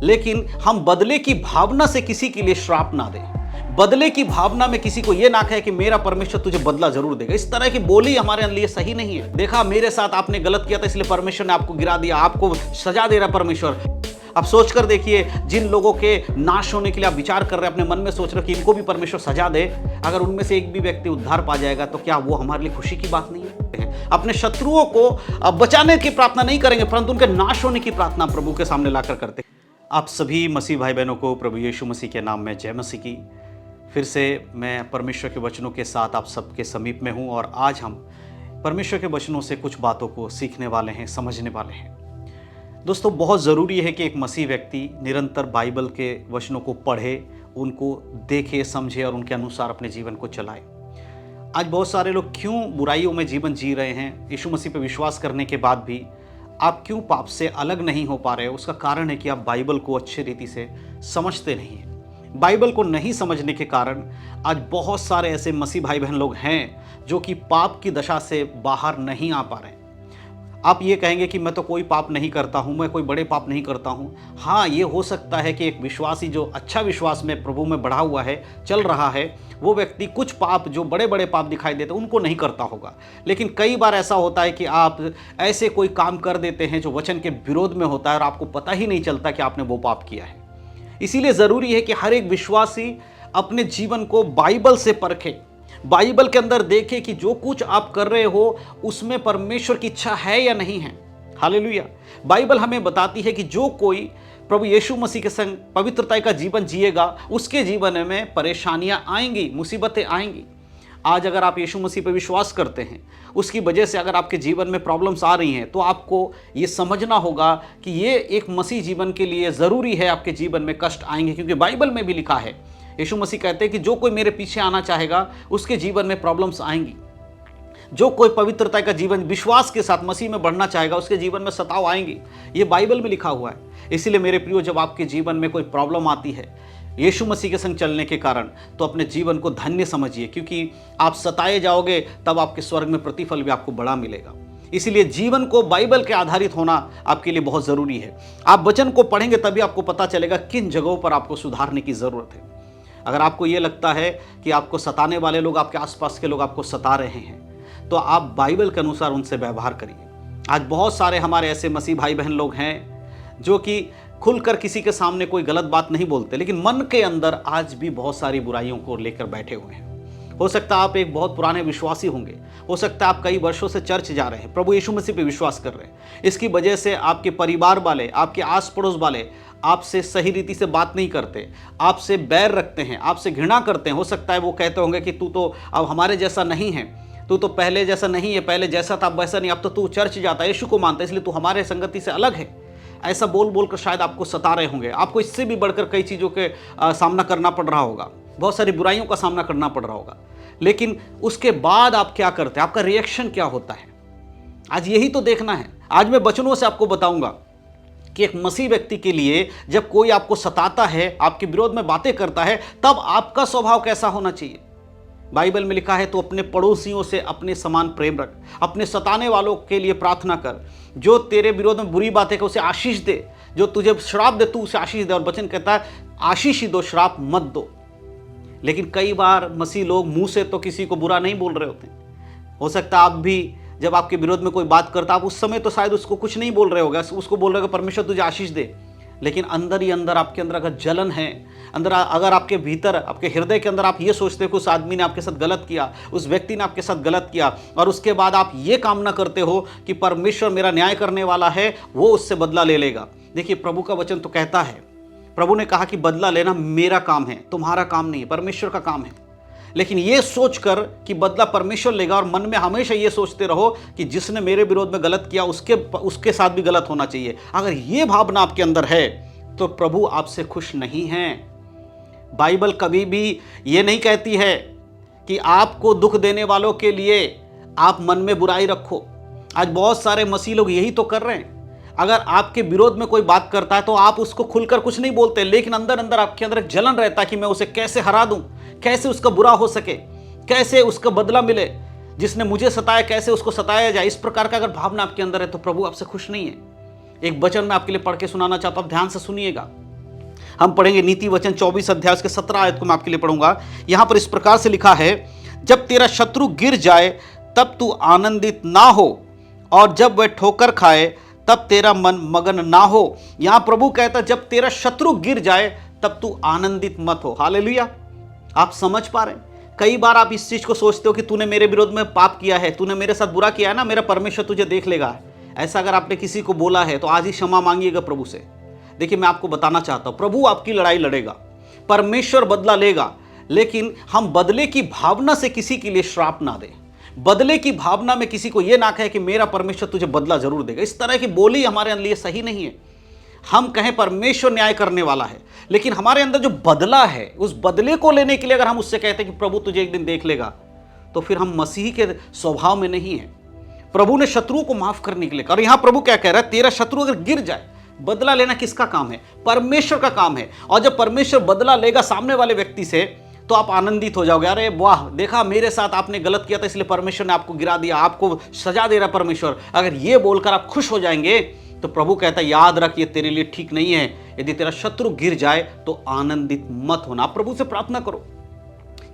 लेकिन हम बदले की भावना से किसी के लिए श्राप ना दें। बदले की भावना में किसी को यह ना कहे कि मेरा परमेश्वर तुझे बदला जरूर देगा। इस तरह की बोली हमारे लिए सही नहीं है। देखा, मेरे साथ आपने गलत किया था इसलिए परमेश्वर ने आपको गिरा दिया, आपको सजा दे रहा परमेश्वर। अब सोच कर देखिए, जिन लोगों के नाश होने के लिए आप विचार कर रहे हैं, अपने मन में सोच रहे हो कि इनको भी परमेश्वर सजा दे, अगर उनमें से एक भी व्यक्ति उद्धार पा जाएगा तो क्या वो हमारे लिए खुशी की बात नहीं है? अपने शत्रुओं को बचाने की प्रार्थना नहीं करेंगे, परंतु उनके नाश होने की प्रार्थना प्रभु के सामने लाकर करते। आप सभी मसीह भाई बहनों को प्रभु यीशु मसीह के नाम में जय मसीह की। फिर से मैं परमेश्वर के वचनों के साथ आप सबके समीप में हूँ और आज हम परमेश्वर के वचनों से कुछ बातों को सीखने वाले हैं, समझने वाले हैं। दोस्तों, बहुत ज़रूरी है कि एक मसीह व्यक्ति निरंतर बाइबल के वचनों को पढ़े, उनको देखे, समझे और उनके अनुसार अपने जीवन को चलाए। आज बहुत सारे लोग क्यों बुराइयों में जीवन जी रहे हैं, यीशु मसीह पर विश्वास करने के बाद भी आप क्यों पाप से अलग नहीं हो पा रहे हो? उसका कारण है कि आप बाइबल को अच्छी रीति से समझते नहीं हैं। बाइबल को नहीं समझने के कारण आज बहुत सारे ऐसे मसीह भाई बहन लोग हैं जो कि पाप की दशा से बाहर नहीं आ पा रहे हैं। आप ये कहेंगे कि मैं तो कोई पाप नहीं करता हूँ, मैं कोई बड़े पाप नहीं करता हूँ। हाँ, ये हो सकता है कि एक विश्वासी जो अच्छा विश्वास में प्रभु में बढ़ा हुआ है, चल रहा है, वो व्यक्ति कुछ पाप जो बड़े बड़े पाप दिखाई देते उनको नहीं करता होगा। लेकिन कई बार ऐसा होता है कि आप ऐसे कोई काम कर देते हैं जो वचन के विरोध में होता है और आपको पता ही नहीं चलता कि आपने वो पाप किया है। इसीलिए ज़रूरी है कि हर एक विश्वासी अपने जीवन को बाइबल से परखे, बाइबल के अंदर देखे कि जो कुछ आप कर रहे हो उसमें परमेश्वर की इच्छा है या नहीं है। हालेलुया। बाइबल हमें बताती है कि जो कोई प्रभु यीशु मसीह के संग पवित्रता का जीवन जिएगा उसके जीवन में परेशानियां आएंगी, मुसीबतें आएंगी। आज अगर आप यीशु मसीह पर विश्वास करते हैं, उसकी वजह से अगर आपके जीवन में प्रॉब्लम्स आ रही हैं, तो आपको ये समझना होगा कि ये एक मसीह जीवन के लिए ज़रूरी है। आपके जीवन में कष्ट आएंगे, क्योंकि बाइबल में भी लिखा है, यीशु मसीह कहते हैं कि जो कोई मेरे पीछे आना चाहेगा उसके जीवन में प्रॉब्लम्स आएंगी। जो कोई पवित्रता का जीवन विश्वास के साथ मसीह में बढ़ना चाहेगा उसके जीवन में सताव आएंगी। ये बाइबल में लिखा हुआ है। इसीलिए मेरे प्रियो, जब आपके जीवन में कोई प्रॉब्लम आती है यीशु मसीह के संग चलने के कारण, तो अपने जीवन को धन्य समझिए, क्योंकि आप सताए जाओगे तब आपके स्वर्ग में प्रतिफल भी आपको बड़ा मिलेगा। इसीलिए जीवन को बाइबल के आधारित होना आपके लिए बहुत ज़रूरी है। आप वचन को पढ़ेंगे तभी आपको पता चलेगा किन जगहों पर आपको सुधारने की ज़रूरत है। अगर आपको ये लगता है कि आपको सताने वाले लोग, आपके आसपास के लोग आपको सता रहे हैं, तो आप बाइबल के अनुसार उनसे व्यवहार करिए। आज बहुत सारे हमारे ऐसे मसीह भाई बहन लोग हैं जो कि खुलकर किसी के सामने कोई गलत बात नहीं बोलते, लेकिन मन के अंदर आज भी बहुत सारी बुराइयों को लेकर बैठे हुए हैं। हो सकता है आप एक बहुत पुराने विश्वासी होंगे, हो सकता है आप कई वर्षों से चर्च जा रहे हैं, प्रभु यीशु मसीह पे विश्वास कर रहे हैं। इसकी वजह से आपके परिवार वाले, आपके आस पड़ोस वाले आपसे सही रीति से बात नहीं करते, आपसे बैर रखते हैं, आपसे घृणा करते हैं। हो सकता है वो कहते होंगे कि तू तो अब हमारे जैसा नहीं है, तू तो पहले जैसा नहीं है, पहले जैसा था अब वैसा नहीं, अब तो तू चर्च जाता है, यीशु को मानता है, इसलिए तू हमारे संगति से अलग है। ऐसा बोल बोल कर शायद आपको सता रहे होंगे। आपको इससे भी बढ़कर कई चीज़ों के सामना करना पड़ रहा होगा, बहुत सारी बुराइयों का सामना करना पड़ रहा होगा। लेकिन उसके बाद आप क्या करते हैं, आपका रिएक्शन क्या होता है, आज यही तो देखना है। आज मैं वचनों से आपको बताऊंगा कि एक मसीह व्यक्ति के लिए जब कोई आपको सताता है, आपके विरोध में बातें करता है, तब आपका स्वभाव कैसा होना चाहिए। बाइबल में लिखा है, तो अपने पड़ोसियों से अपने समान प्रेम रख, अपने सताने वालों के लिए प्रार्थना कर, जो तेरे विरोध में बुरी बातें कर उसे आशीष दे, जो तुझे श्राप दे तू उसे आशीष दे। और वचन कहता है आशीष ही दो, श्राप मत दो। लेकिन कई बार मसीह लोग मुंह से तो किसी को बुरा नहीं बोल रहे होते। हो सकता है आप भी जब आपके विरोध में कोई बात करता, आप उस समय तो शायद उसको कुछ नहीं बोल रहे होगा, उसको बोल रहे हो परमेश्वर तुझे आशीष दे, लेकिन अंदर ही अंदर आपके अंदर अगर जलन है, अंदर अगर आपके भीतर, आपके हृदय के अंदर आप ये सोचते हो कि उस आदमी ने आपके साथ गलत किया, उस व्यक्ति ने आपके साथ गलत किया, और उसके बाद आप ये कामना करते हो कि परमेश्वर मेरा न्याय करने वाला है, वो उससे बदला ले लेगा। देखिए, प्रभु का वचन तो कहता है, प्रभु ने कहा कि बदला लेना मेरा काम है, तुम्हारा काम नहीं है, परमेश्वर का काम है। लेकिन ये सोचकर कि बदला परमेश्वर लेगा और मन में हमेशा ये सोचते रहो कि जिसने मेरे विरोध में गलत किया उसके साथ भी गलत होना चाहिए, अगर ये भावना आपके अंदर है तो प्रभु आपसे खुश नहीं हैं। बाइबल कभी भी ये नहीं कहती है कि आपको दुख देने वालों के लिए आप मन में बुराई रखो। आज बहुत सारे मसीह लोग यही तो कर रहे हैं। अगर आपके विरोध में कोई बात करता है तो आप उसको खुलकर कुछ नहीं बोलते, लेकिन अंदर अंदर आपके अंदर एक जलन रहता है कि मैं उसे कैसे हरा दूं, कैसे उसका बुरा हो सके, कैसे उसका बदला मिले, जिसने मुझे सताया कैसे उसको सताया जाए। इस प्रकार का अगर भावना आपके अंदर है तो प्रभु आपसे खुश नहीं है। एक वचन मैं आपके लिए पढ़ के सुनाना चाहता हूं, ध्यान से सुनिएगा। हम पढ़ेंगे नीति वचन 24 अध्याय उसके 17 आयत को मैं आपके लिए पढ़ूंगा। यहां पर इस प्रकार से लिखा है, जब तेरा शत्रु गिर जाए तब तू आनंदित ना हो, और जब वह ठोकर खाए तब तेरा मन मगन ना हो। यहां प्रभु कहता है जब तेरा शत्रु गिर जाए तब तू आनंदित मत हो। हालेलुया। आप समझ पा रहे हैं? कई बार आप इस चीज को सोचते हो कि तूने मेरे विरोध में पाप किया है, तूने मेरे साथ बुरा किया है ना, मेरा परमेश्वर तुझे देख लेगा। ऐसा अगर आपने किसी को बोला है तो आज ही क्षमा मांगिएगा प्रभु से। देखिए, मैं आपको बताना चाहता हूं, प्रभु आपकी लड़ाई लड़ेगा, परमेश्वर बदला लेगा, लेकिन हम बदले की भावना से किसी के लिए श्राप ना दें। बदले की भावना में किसी को यह ना कहे कि मेरा परमेश्वर तुझे बदला जरूर देगा। इस तरह की बोली हमारे लिए सही नहीं है। हम कहें परमेश्वर न्याय करने वाला है, लेकिन हमारे अंदर जो बदला है, उस बदले को लेने के लिए अगर हम उससे कहते हैं कि प्रभु तुझे एक दिन देख लेगा, तो फिर हम मसीह के स्वभाव में नहीं है। प्रभु ने शत्रुओं को माफ करने के लिए कहा। और यहां प्रभु क्या कह रहा है, तेरा शत्रु अगर गिर जाए, बदला लेना किसका काम है? परमेश्वर का काम है। और जब परमेश्वर बदला लेगा सामने वाले व्यक्ति से, तो आप आनंदित हो जाओगे। अरे वाह, देखा मेरे साथ आपने गलत किया था इसलिए परमेश्वर ने आपको गिरा दिया, आपको सजा दे रहा परमेश्वर। अगर ये बोलकर आप खुश हो जाएंगे तो प्रभु कहता है याद रख, ये तेरे लिए ठीक नहीं है। यदि तेरा शत्रु गिर जाए तो आनंदित मत होना। आप प्रभु से प्रार्थना करो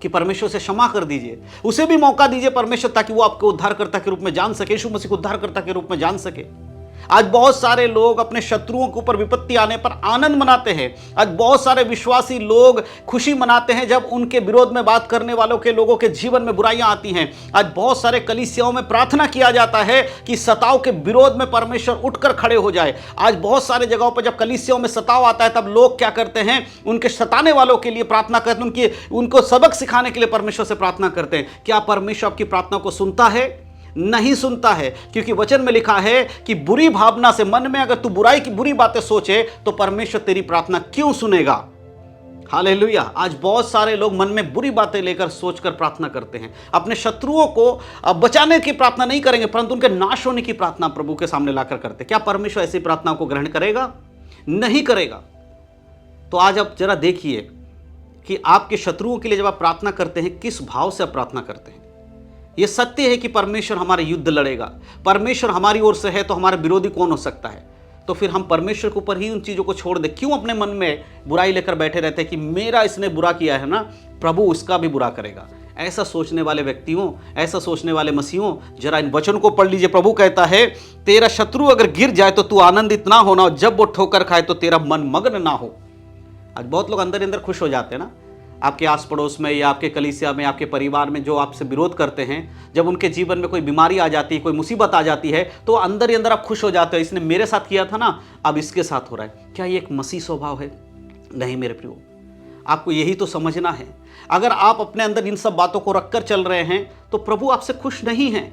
कि परमेश्वर से क्षमा कर दीजिए, उसे भी मौका दीजिए परमेश्वर, ताकि वो आपको उद्धारकर्ता के रूप में जान सके, यीशु मसीह को उद्धारकर्ता के रूप में जान सके। आज बहुत सारे लोग अपने शत्रुओं के ऊपर विपत्ति आने पर आनंद मनाते हैं। आज बहुत सारे विश्वासी लोग खुशी मनाते हैं जब उनके विरोध में बात करने वालों के लोगों के जीवन में बुराइयां आती हैं। आज बहुत सारे कलीसियाओं में प्रार्थना किया जाता है कि सताव के विरोध में परमेश्वर उठकर खड़े हो जाए। आज बहुत सारे जगहों पर जब कलीसियाओं में सताव आता है, तब लोग क्या करते हैं, उनके सताने वालों के लिए प्रार्थना करते हैं, उनको सबक सिखाने के लिए परमेश्वर से प्रार्थना करते हैं। क्या परमेश्वर आपकी प्रार्थना को सुनता है? नहीं सुनता है, क्योंकि वचन में लिखा है कि बुरी भावना से, मन में अगर तू बुराई की बुरी बातें सोचे तो परमेश्वर तेरी प्रार्थना क्यों सुनेगा? हालेलुया। आज बहुत सारे लोग मन में बुरी बातें लेकर सोचकर प्रार्थना करते हैं। अपने शत्रुओं को बचाने की प्रार्थना नहीं करेंगे, परंतु उनके नाश होने की प्रार्थना प्रभु के सामने लाकर करते। क्या परमेश्वर ऐसी प्रार्थना को ग्रहण करेगा? नहीं करेगा। तो आज आप जरा देखिए कि आपके शत्रुओं के लिए जब आप प्रार्थना करते हैं, किस भाव से आप प्रार्थना करते हैं। यह सत्य है कि परमेश्वर हमारे युद्ध लड़ेगा, परमेश्वर हमारी ओर से है तो हमारा विरोधी कौन हो सकता है। तो फिर हम परमेश्वर के ऊपर ही उन चीज़ों को छोड़ दें। क्यों अपने मन में बुराई लेकर बैठे रहते हैं कि मेरा इसने बुरा किया है ना, प्रभु उसका भी बुरा करेगा। ऐसा सोचने वाले व्यक्तियों, ऐसा सोचने वाले मसीहों, जरा इन वचन को पढ़ लीजिए। प्रभु कहता है तेरा शत्रु अगर गिर जाए तो तू आनंदित ना होना, जब वो ठोकर खाए तो तेरा मन मग्न ना हो। आज बहुत लोग अंदर अंदर खुश हो जाते हैं ना, आपके आस पड़ोस में या आपके कलीसिया में, आपके परिवार में जो आपसे विरोध करते हैं, जब उनके जीवन में कोई बीमारी आ जाती है, कोई मुसीबत आ जाती है, तो अंदर ही अंदर आप खुश हो जाते हो, इसने मेरे साथ किया था ना, अब इसके साथ हो रहा है। क्या ये एक मसीह स्वभाव है? नहीं मेरे प्रियो, आपको यही तो समझना है। अगर आप अपने अंदर इन सब बातों को रखकर चल रहे हैं तो प्रभु आपसे खुश नहीं है,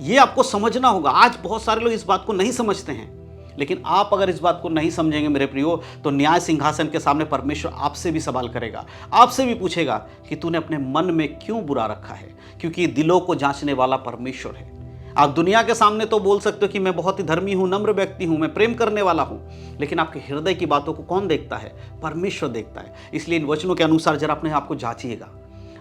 ये आपको समझना होगा। आज बहुत सारे लोग इस बात को नहीं समझते हैं, लेकिन आप अगर इस बात को नहीं समझेंगे मेरे प्रियो, तो न्याय सिंहासन के सामने परमेश्वर आपसे भी सवाल करेगा, आपसे भी पूछेगा कि तूने अपने मन में क्यों बुरा रखा है, क्योंकि दिलों को जांचने वाला परमेश्वर है। आप दुनिया के सामने तो बोल सकते हो कि मैं बहुत ही धर्मी हूं, नम्र व्यक्ति हूं, मैं प्रेम करने वाला हूं, लेकिन आपके हृदय की बातों को कौन देखता है? परमेश्वर देखता है। इसलिए इन वचनों के अनुसार जरा अपने आप को जांचिएगा।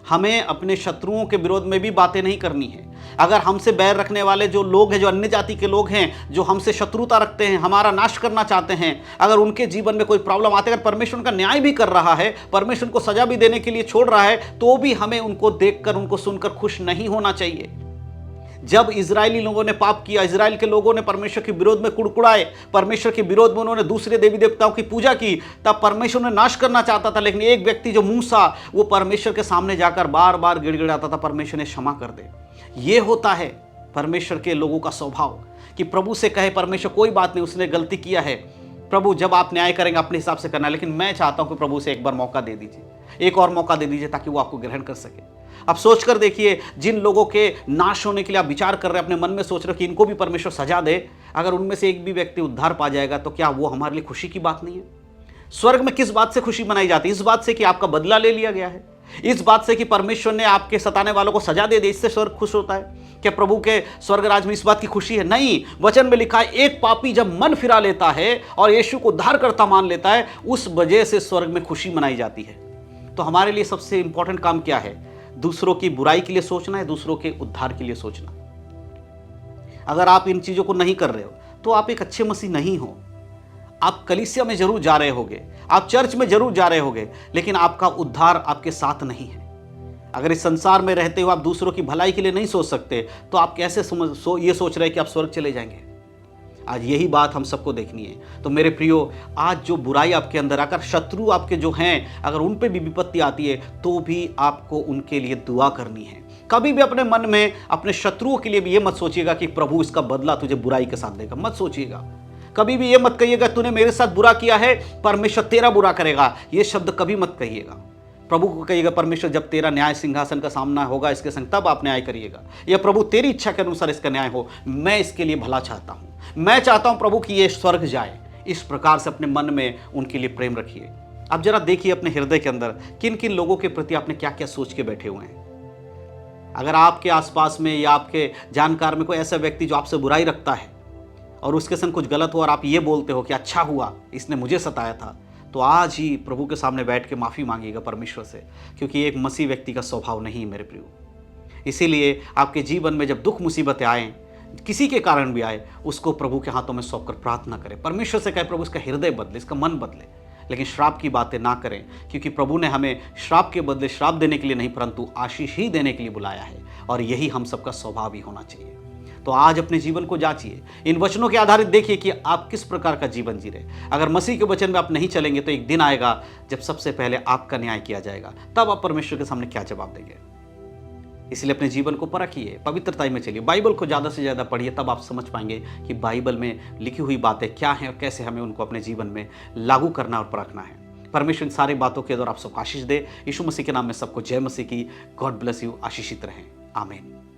हमें अपने शत्रुओं के विरोध में भी बातें नहीं करनी है। अगर हमसे बैर रखने वाले जो लोग हैं, जो अन्य जाति के लोग हैं, जो हमसे शत्रुता रखते हैं, हमारा नाश करना चाहते हैं, अगर उनके जीवन में कोई प्रॉब्लम आती है, अगर परमेश्वर उनका न्याय भी कर रहा है, परमेश्वर उनको सजा भी देने के लिए छोड़ रहा है, तो भी हमें उनको देखकर, उनको सुनकर खुश नहीं होना चाहिए। जब इजरायली लोगों ने पाप किया, इजराइल के लोगों ने परमेश्वर के विरोध में कुड़कुड़ाए, परमेश्वर के विरोध में उन्होंने दूसरे देवी देवताओं की पूजा की, तब परमेश्वर ने नाश करना चाहता था। लेकिन एक व्यक्ति जो मूसा, वो परमेश्वर के सामने जाकर बार बार गिड़गिड़ाता था, परमेश्वर ने क्षमा कर दे। ये होता है परमेश्वर के लोगों का स्वभाव कि प्रभु से कहे परमेश्वर कोई बात नहीं, उसने गलती किया है, प्रभु जब आप न्याय करेंगे अपने हिसाब से करना, लेकिन मैं चाहता हूं कि प्रभु से एक बार मौका दे दीजिए, एक और मौका दे दीजिए, ताकि वो आपको ग्रहण कर सके। अब सोच कर देखिए, जिन लोगों के नाश होने के लिए आप विचार कर रहे हैं, अपने मन में सोच रहे हो कि इनको भी परमेश्वर सजा दे, अगर उनमें से एक भी व्यक्ति उद्धार पा जाएगा, तो क्या वो हमारे लिए खुशी की बात नहीं है? स्वर्ग में किस बात से खुशी मनाई जाती है? इस बात से कि आपका बदला ले लिया गया है, इस बात से कि परमेश्वर ने आपके सताने वालों को सजा दे दी, इससे स्वर्ग खुश होता है। क्या प्रभु के स्वर्ग राज में इस बात की खुशी है? नहीं। वचन में लिखा है, एक पापी जब मन फिरा लेता है और यीशु को उद्धारकर्ता मान लेता है, उस वजह से स्वर्ग में खुशी मनाई जाती है। तो हमारे लिए सबसे इंपॉर्टेंट काम क्या है? दूसरों की बुराई के लिए सोचना है, दूसरों के उद्धार के लिए सोचना। अगर आप इन चीजों को नहीं कर रहे हो तो आप एक अच्छे मसीह नहीं हो। आप कलीसिया में जरूर जा रहे होगे, आप चर्च में जरूर जा रहे होगे, लेकिन आपका उद्धार आपके साथ नहीं है। अगर इस संसार में रहते हुए आप दूसरों की भलाई के लिए नहीं सोच सकते, तो आप कैसे ये सोच रहे हैं कि आप स्वर्ग चले जाएंगे? आज यही बात हम सबको देखनी है। तो मेरे प्रियो, आज जो बुराई आपके अंदर, अगर शत्रु आपके जो हैं, अगर उन पे भी विपत्ति आती है, तो भी आपको उनके लिए दुआ करनी है। कभी भी अपने मन में अपने शत्रुओं के लिए भी ये मत सोचिएगा कि प्रभु इसका बदला तुझे बुराई के साथ देगा, मत सोचिएगा। कभी भी ये मत कहिएगा तूने मेरे साथ बुरा किया है, परमेश्वर तेरा बुरा करेगा, ये शब्द कभी मत कहिएगा। प्रभु को कहिएगा, परमेश्वर जब तेरा न्याय सिंहासन का सामना होगा इसके संग, तब आप न्याय करिएगा। या प्रभु तेरी इच्छा के अनुसार इसका न्याय हो, मैं इसके लिए भला चाहता हूँ, मैं चाहता हूँ प्रभु कि ये स्वर्ग जाए। इस प्रकार से अपने मन में उनके लिए प्रेम रखिए। अब जरा देखिए अपने हृदय के अंदर किन किन लोगों के प्रति आपने क्या क्या सोच के बैठे हुए हैं। अगर आपके आसपास में या आपके जानकार में कोई ऐसा व्यक्ति जो आपसे बुराई रखता है और उसके संग कुछ गलत हो और आप ये बोलते हो कि अच्छा हुआ इसने मुझे सताया था, तो आज ही प्रभु के सामने बैठ के माफ़ी मांगिएगा परमेश्वर से, क्योंकि एक मसीह व्यक्ति का स्वभाव नहीं है मेरे प्रियो। इसीलिए आपके जीवन में जब दुख मुसीबतें आएँ, किसी के कारण भी आए, उसको प्रभु के हाथों में सौंप कर प्रार्थना करें। परमेश्वर से कहे प्रभु इसका हृदय बदले, इसका मन बदले, लेकिन श्राप की बातें ना करें, क्योंकि प्रभु ने हमें श्राप के बदले श्राप देने के लिए नहीं, परंतु आशीष ही देने के लिए बुलाया है, और यही हम सबका स्वभाव ही होना चाहिए। तो आज अपने जीवन को जांचिए, इन वचनों के आधारित देखिए कि आप किस प्रकार का जीवन जी रहे। अगर मसीह के वचन में आप नहीं चलेंगे, तो एक दिन आएगा जब सबसे पहले आपका न्याय किया जाएगा, तब आप परमेश्वर के सामने क्या जवाब देंगे। इसलिए अपने जीवन को परखिए, पवित्रता में चलिए, बाइबल को ज़्यादा से ज़्यादा पढ़िए, तब आप समझ पाएंगे कि बाइबल में लिखी हुई बातें क्या हैं और कैसे हमें उनको अपने जीवन में लागू करना और परखना है। परमेश्वर इन सारी बातों के द्वारा आप सबको आशीष दे। यीशु मसीह के नाम में सबको जय मसीह की। God bless you. आशीषित रहें। आमीन।